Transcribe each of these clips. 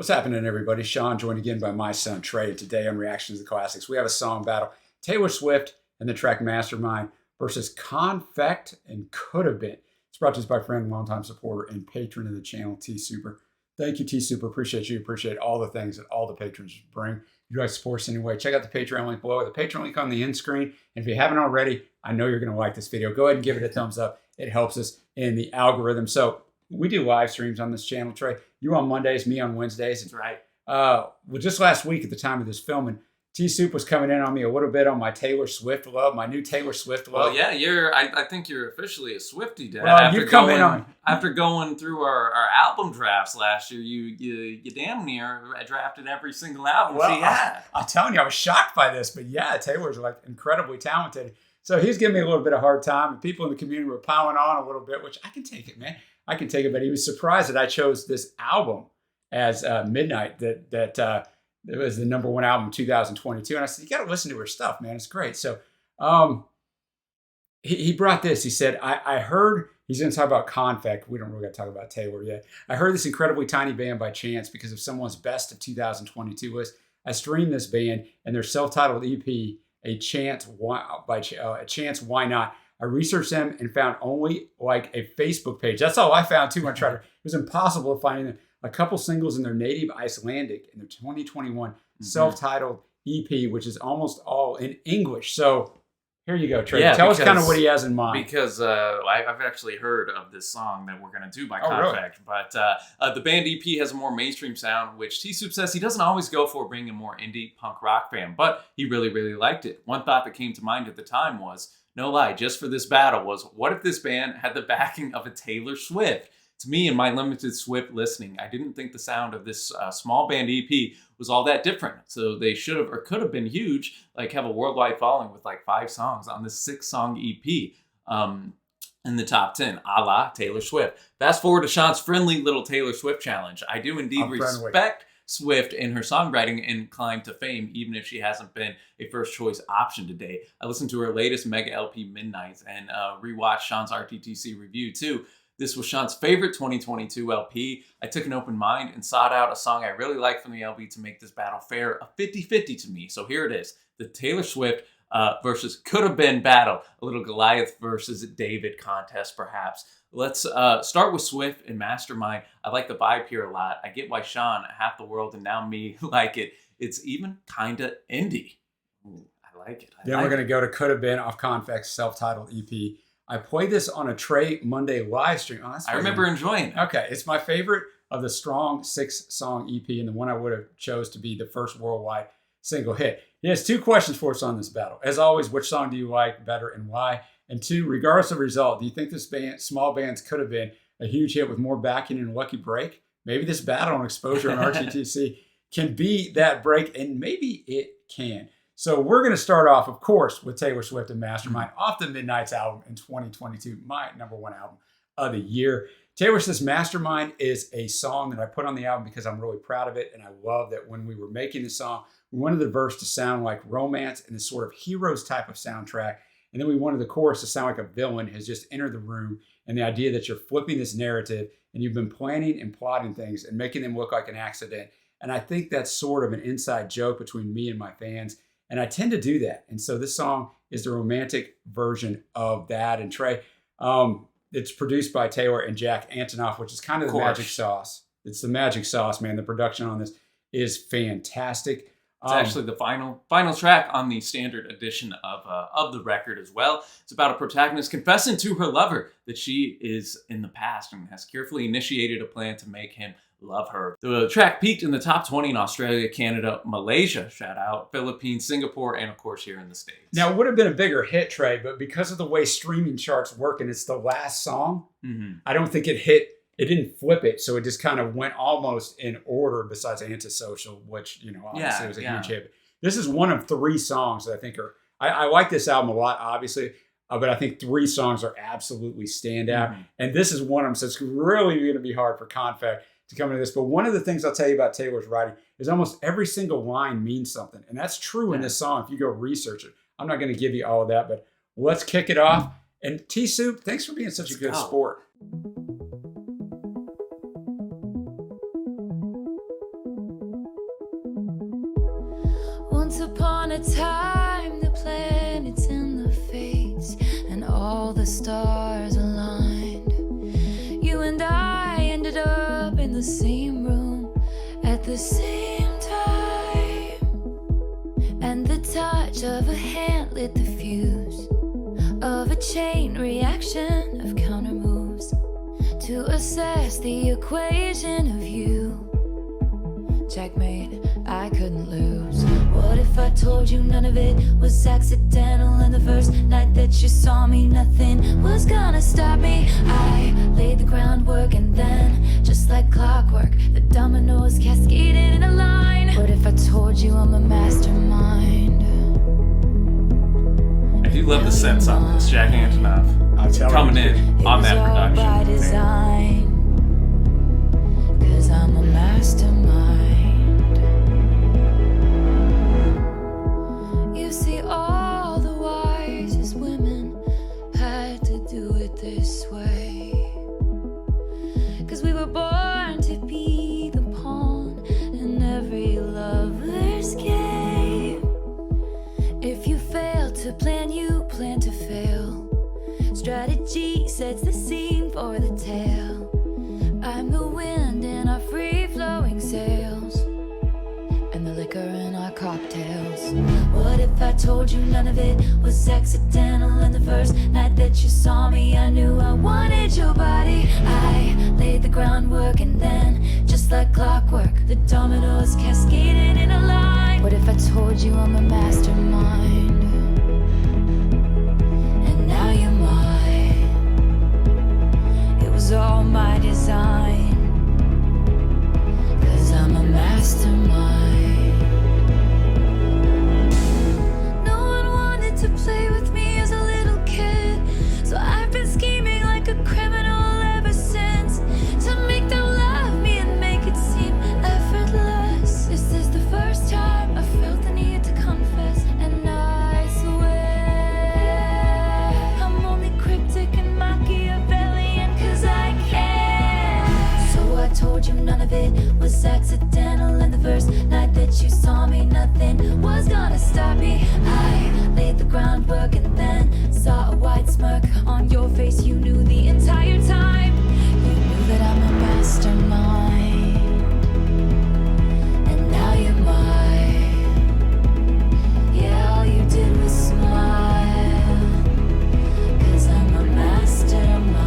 What's happening, everybody? Sean, joined again by my son, Trey. And today on Reactions to the Classics, we have a song battle. Taylor Swift and the track Mastermind versus Konfekt and Could Have Been. It's brought to us by friend, longtime supporter, and patron of the channel, T Super. Thank you, T Super. Appreciate you. Appreciate all the things that all the patrons bring. If you guys support us anyway, check out the Patreon link below, the Patreon link on the end screen. And if you haven't already, I know you're going to like this video. Go ahead and give it a thumbs up. It helps us in the algorithm. So we do live streams on this channel, Trey. You on Mondays, me on Wednesdays. That's right. Well, just last week at the time of this filming, T-Soup was coming in on me a little bit on my Taylor Swift love, my new Taylor Swift love. Well, yeah, I think you're officially a Swiftie, Dad. Well, you come in on after going through our album drafts last year. You damn near drafted every single album she had. I'm telling you, I was shocked by this, but yeah, Taylor's like incredibly talented. So he's giving me a little bit of hard time, and people in the community were piling on a little bit, which I can take it, man. I can take it, but he was surprised that I chose this album as Midnight, that it was the #1 album in 2022. And I said, you got to listen to her stuff, man. It's great. So he brought this. He said, I heard, he's going to talk about Konfekt. We don't really got to talk about Taylor yet. I heard this incredibly tiny band by chance because of someone's best of 2022 list. I streamed this band and their self-titled EP, A Chance, Why Not? I researched them and found only like a Facebook page. That's all I found too. I tried. It was impossible to find them. A couple singles in their native Icelandic in their 2021 self-titled EP, which is almost all in English. So here you go, Trey. Yeah, Tell us kind of what he has in mind. Because I've actually heard of this song that we're going to do by Konfekt. Really? But the band EP has a more mainstream sound, which T-Soup says he doesn't always go for being a more indie punk rock fan, but he really, really liked it. One thought that came to mind at the time was, no lie, just for this battle was, what if this band had the backing of a Taylor Swift? To me, in my limited Swift listening, I didn't think the sound of this small band EP was all that different. So they should have or could have been huge, like have a worldwide following with like 5 songs on this 6-song EP in the top 10, a la Taylor Swift. Fast forward to Sean's friendly little Taylor Swift challenge. I do indeed respect Swift in her songwriting and climb to fame, even if she hasn't been a first choice option to date. I listened to her latest mega LP Midnights and rewatched Sean's RTTC review too. This was Sean's favorite 2022 LP. I took an open mind and sought out a song I really liked from the LP to make this battle fair, a 50-50 to me. So here it is, the Taylor Swift versus Could Have Been battle, a little Goliath versus David contest perhaps. Let's start with Swift and Mastermind. I like the vibe here a lot. I get why Sean, half the world, and now me like it. It's even kind of indie. Ooh, I like it. Then we're going to go to Could Have Been off Konfekt's self-titled EP. I played this on a Trey Monday live stream. Oh, I remember enjoying it. Okay, it's my favorite of the strong 6-song EP and the one I would have chose to be the first worldwide single hit. He has 2 questions for us on this battle. As always, which song do you like better and why? And 2, regardless of result, do you think this band, small bands, could have been a huge hit with more backing and a lucky break? Maybe this battle on exposure on RTTC can be that break, and maybe it can. So we're going to start off, of course, with Taylor Swift and Mastermind off the Midnights album in 2022, my #1 album of the year. Taylor says Mastermind is a song that I put on the album because I'm really proud of it, and I love that when we were making the song, we wanted the verse to sound like romance and this sort of heroes type of soundtrack. And then we wanted the chorus to sound like a villain has just entered the room, and the idea that you're flipping this narrative and you've been planning and plotting things and making them look like an accident. And I think that's sort of an inside joke between me and my fans. And I tend to do that. And so this song is the romantic version of that. And Trey, it's produced by Taylor and Jack Antonoff, which is kind of the magic sauce. It's the magic sauce, man. The production on this is fantastic. It's actually the final track on the standard edition of the record as well. It's about a protagonist confessing to her lover that she is in the past and has carefully initiated a plan to make him love her. The track peaked in the top 20 in Australia, Canada, Malaysia, shout out, Philippines, Singapore, and of course here in the States. Now it would have been a bigger hit, Trey, but because of the way streaming charts work and it's the last song, I don't think it hit. It didn't flip it, so it just kind of went almost in order besides Antisocial, which, you know, obviously was a huge hit. This is one of 3 songs that I think are, I like this album a lot, obviously, but I think 3 songs are absolutely standout. And this is one of them, so it's really going to be hard for Konfekt to come into this. But one of the things I'll tell you about Taylor's writing is almost every single line means something. And that's true in this song if you go research it. I'm not going to give you all of that, but let's kick it off. And T-Soup, thanks for being such a good sport. Once upon a time, the planets and the fates and all the stars aligned. You and I ended up in the same room at the same time. And the touch of a hand lit the fuse of a chain reaction of counter moves to assess the equation of you. Checkmate, I couldn't lose. What if I told you none of it was accidental, and the first night that you saw me nothing was gonna stop me? I laid the groundwork, and then just like clockwork the dominoes cascaded in a line. What if I told you I'm a mastermind? I do love the sense on this. Jack Antonoff coming in on that production. By design, 'cause I'm a mastermind. You see, all the wisest women had to do it this way, 'cause we were born to be the pawn in every lover's game. If you fail to plan, you plan to fail. Strategy sets the scene for the tale. I'm the wind in our free-flowing sails, and the liquor in our cocktails. What if I told you none of it was accidental, and the first night that you saw me I knew I wanted your body? I laid the groundwork, and then just like clockwork the dominoes cascaded in a line. What if I told you I'm a mastermind? And now you're mine. It was all my design, 'cause I'm a mastermind. No one wanted to play with me as a little kid, so I've been scheming like a criminal ever since, to make them love me and make it seem effortless. This is the first time I felt the need to confess, and I swear I'm only cryptic and Machiavellian 'cause I can. So I told you none of it was accidental, and the first night that you saw me nothing was gonna stop me. I laid the groundwork, and then saw a wide smirk on your face. You knew the entire time. You knew that I'm a mastermind, and now you're mine. Yeah, all you did was smile, 'cause I'm a mastermind.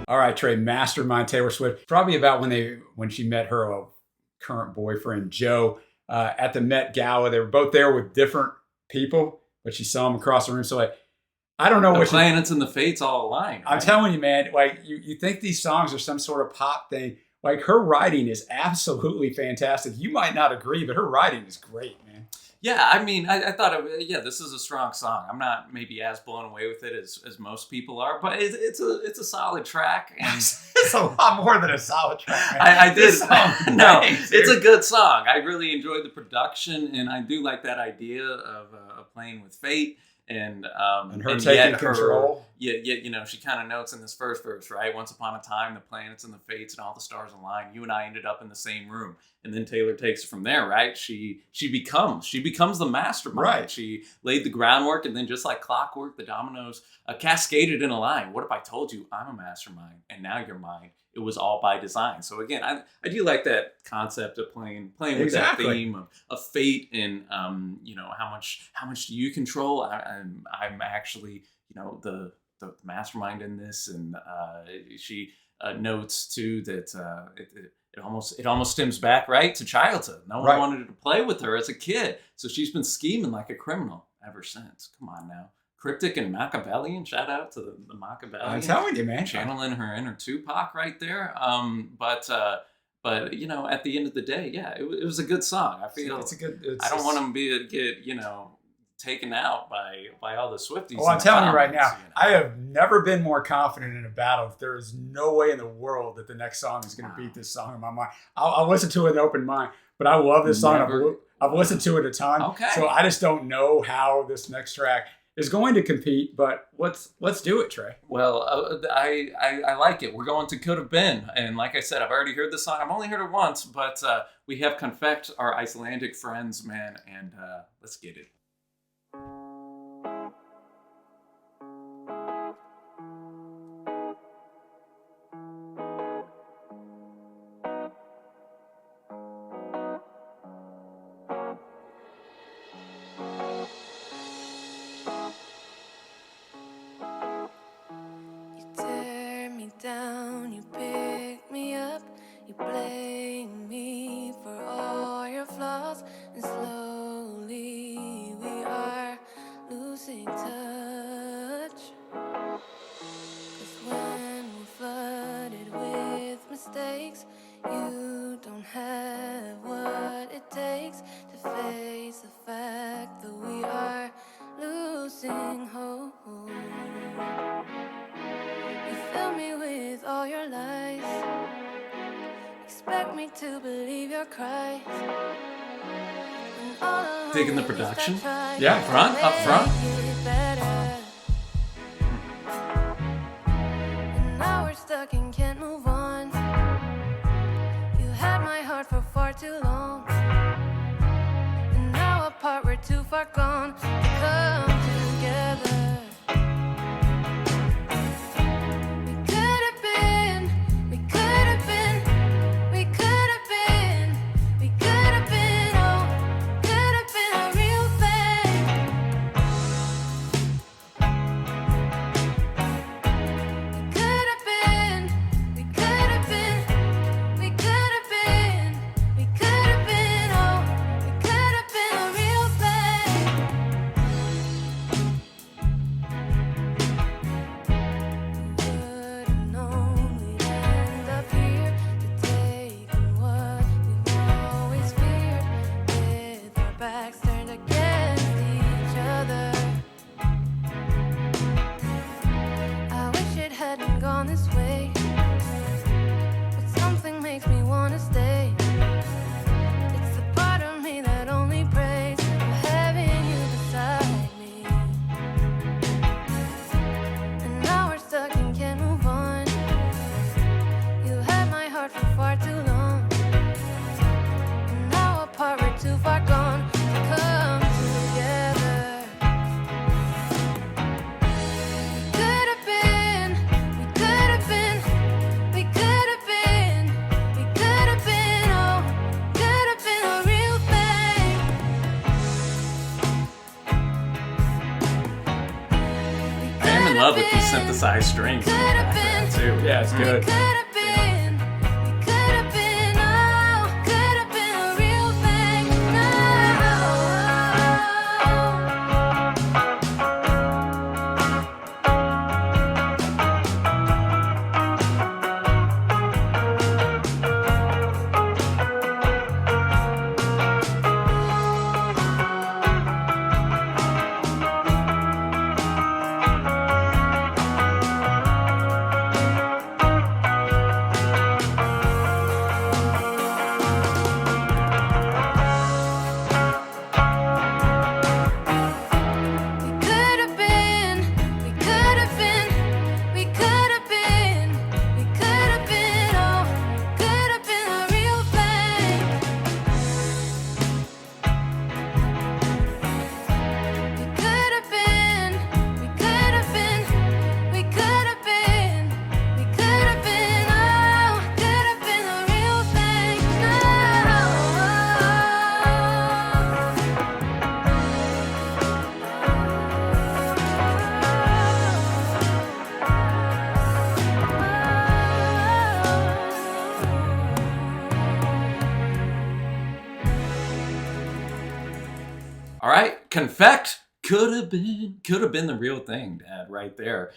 All right, Trey, Mastermind, Taylor Swift. Probably about when she met her current boyfriend, Joe, at the Met Gala. They were both there with different people, but she saw him across the room. So I don't know the what planets and the fates all align. Right? I'm telling you, man, like you think these songs are some sort of pop thing. Like, her writing is absolutely fantastic. You might not agree, but her writing is great, man. Yeah, I mean, I thought, this is a strong song. I'm not maybe as blown away with it as most people are, but it's a solid track. And It's a lot more than a solid track, man. I did. No, Thanks, it's dude. a good song. I really enjoyed the production, and I do like that idea of playing with fate. And her taking control. Yeah, she kind of notes in this first verse, right? Once upon a time, the planets and the fates and all the stars align. You and I ended up in the same room, and then Taylor takes it from there, right? She becomes the mastermind. Right. She laid the groundwork, and then just like clockwork, the dominoes cascaded in a line. What if I told you I'm a mastermind, and now you're mine? It was all by design. So again, I do like that concept of playing with Exactly. that theme of fate, and how much do you control? I'm actually the mastermind in this, and she notes too that it almost stems back right to childhood. No one Right. wanted to play with her as a kid, so she's been scheming like a criminal ever since. Come on now. Cryptic and Machiavellian. Shout out to the Machiavellian. I'm telling you, man. Channeling her inner Tupac right there. But at the end of the day, yeah, it was a good song. I feel It's a good. I don't want them to get taken out by all the Swifties. Well, I'm telling you right now, comments, I have never been more confident in a battle. There is no way in the world that the next song is going to beat this song in my mind. I'll listen to it with an open mind, but I love this song. I've listened to it a ton. Okay. So I just don't know how this next track is going to compete, but let's do it, Trey. Well, I like it. We're going to Could Have Been. And like I said, I've already heard the song. I've only heard it once, but we have Konfekt, our Icelandic friends, man, and let's get it. Down, you pick me up, you blame me for all your flaws, and slowly we are losing touch. 'Cause when we're flooded with mistakes, you don't have what it takes to face the fact that we are losing hope. Fill me with all your lies. Expect me to believe your cries. Digging the production? Yeah, up front. And now we're stuck and can't move on. You had my heart for far too long. And now apart we're too far gone to come together. Love with these synthesized strings in the background too. Yeah, it's good. All right, Konfekt could have been the real thing, Dad, right there.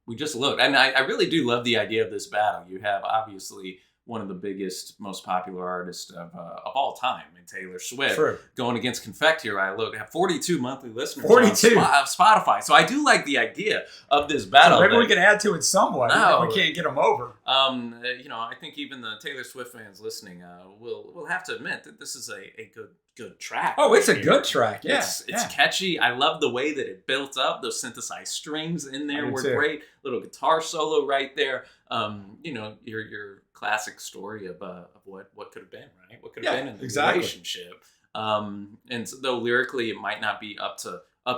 We just looked, and I really do love the idea of this battle. You have obviously one of the biggest, most popular artists of all time in Taylor Swift. True. Going against Konfekt here, I look at 42 monthly listeners 42 on Spotify. So I do like the idea of this battle. So maybe we can add to it somewhat. No. We can't get them over. I think even the Taylor Swift fans listening will have to admit that this is a good track. Oh, it's a good track. Yeah, it's catchy. I love the way that it built up. Those synthesized strings in there were great. Little guitar solo right there. Your classic story of what could have been, right? What could have been in the relationship. And so, though lyrically it might not be up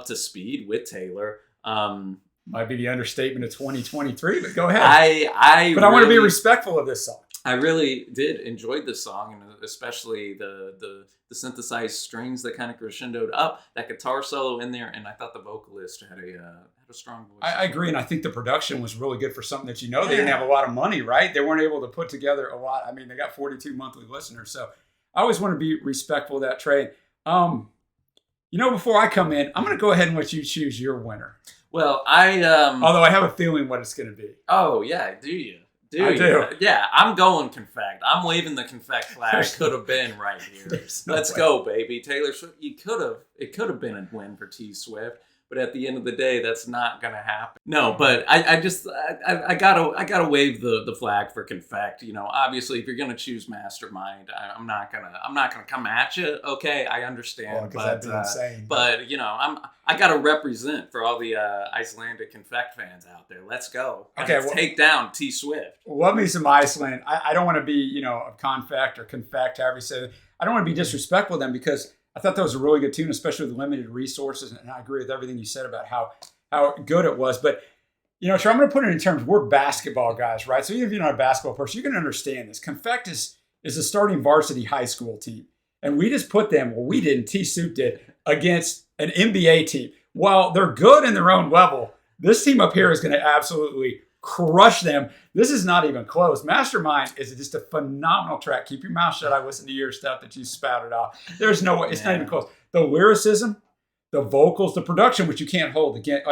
to speed with Taylor. Might be the understatement of 2023, but go ahead. I want to be respectful of this song. I really did enjoy this song, and especially the synthesized strings that kind of crescendoed up, that guitar solo in there, and I thought the vocalist had a strong voice. I agree, and I think the production was really good for something that they didn't have a lot of money, right? They weren't able to put together a lot. I mean, they got 42 monthly listeners, so I always want to be respectful of that trade. Before I come in, I'm going to go ahead and let you choose your winner. Well, although I have a feeling what it's going to be. Oh yeah, do you? I do. Yeah, I'm going Konfekt. I'm waving the Konfekt flag. Could have been right here. Let's go, baby. Taylor Swift. It could have been a win for T Swift, but at the end of the day, that's not gonna happen. No, but I gotta wave the flag for Konfekt. Obviously, if you're gonna choose Mastermind, I'm not gonna come at you. Okay, I understand. That'd be insane. But I gotta represent for all the Icelandic Konfekt fans out there. Let's go. Take down T Swift. Love me some Iceland. I don't want to be a Konfekt or Konfekt, however you say it. I don't want to be disrespectful to them because I thought that was a really good tune, especially with limited resources. And I agree with everything you said about how good it was. But, Trey, I'm going to put it in terms, we're basketball guys, right? So even if you're not a basketball person, you're going to understand this. Konfekt is a starting varsity high school team. And we just put them, we didn't, T-Soup did, against an NBA team. While they're good in their own level, this team up here is going to absolutely crush them. This is not even close. Mastermind is just a phenomenal track. Keep your mouth shut. I listen to your stuff that you spouted off. There's no way. It's not even close. The lyricism, the vocals, the production, which you can't hold again.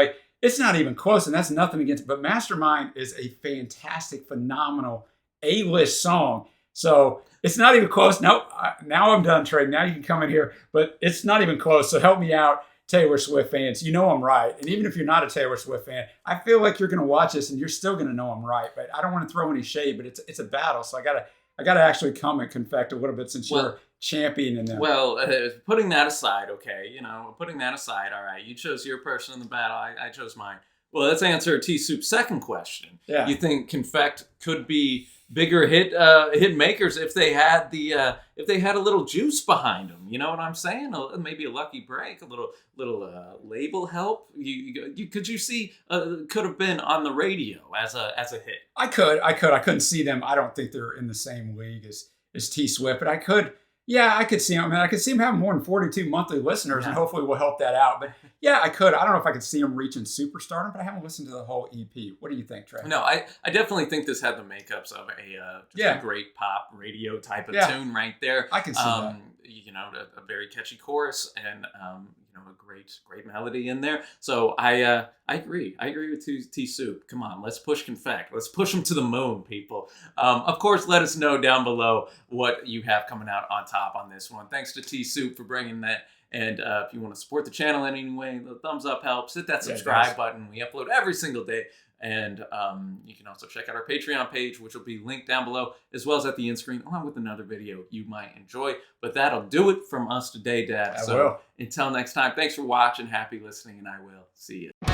It's not even close, and that's nothing against it. But Mastermind is a fantastic, phenomenal A-list song. So it's not even close. Now I'm done, Trey. Now you can come in here. But it's not even close. So help me out, Taylor Swift fans. I'm right. And even if you're not a Taylor Swift fan, I feel like you're going to watch this and you're still going to know I'm right. But I don't want to throw any shade, but it's a battle. So I gotta actually comment Konfekt a little bit since you're championing them. Well, putting that aside, okay, putting that aside, all right, you chose your person in the battle, I chose mine. Well, let's answer T-Soup's second question. Yeah. You think Konfekt could be bigger hit makers if they had a little juice behind them? You know what I'm saying? Maybe a lucky break, a little label help. Could you see could have been on the radio as a hit? I couldn't see them. I don't think they're in the same league as T Swift, but I could. Yeah, I could see him. I mean, I could see him having more than 42 monthly listeners, and hopefully we'll help that out. But yeah, I could. I don't know if I could see him reaching superstardom, but I haven't listened to the whole EP. What do you think, Trey? No, I definitely think this had the makeups of a great pop radio type of tune right there. I can see that. A very catchy chorus and a great melody in there. So I agree. I agree with T-Soup. Come on, let's push Konfekt. Let's push them to the moon, people. Of course, let us know down below what you have coming out on top on this one. Thanks to T-Soup for bringing that. And if you want to support the channel in any way, the thumbs up helps. Hit that subscribe button. We upload every single day. And you can also check out our Patreon page, which will be linked down below, as well as at the end screen, along with another video you might enjoy. But that'll do it from us today, Dad. I will. Until next time, thanks for watching. Happy listening, and I will see you.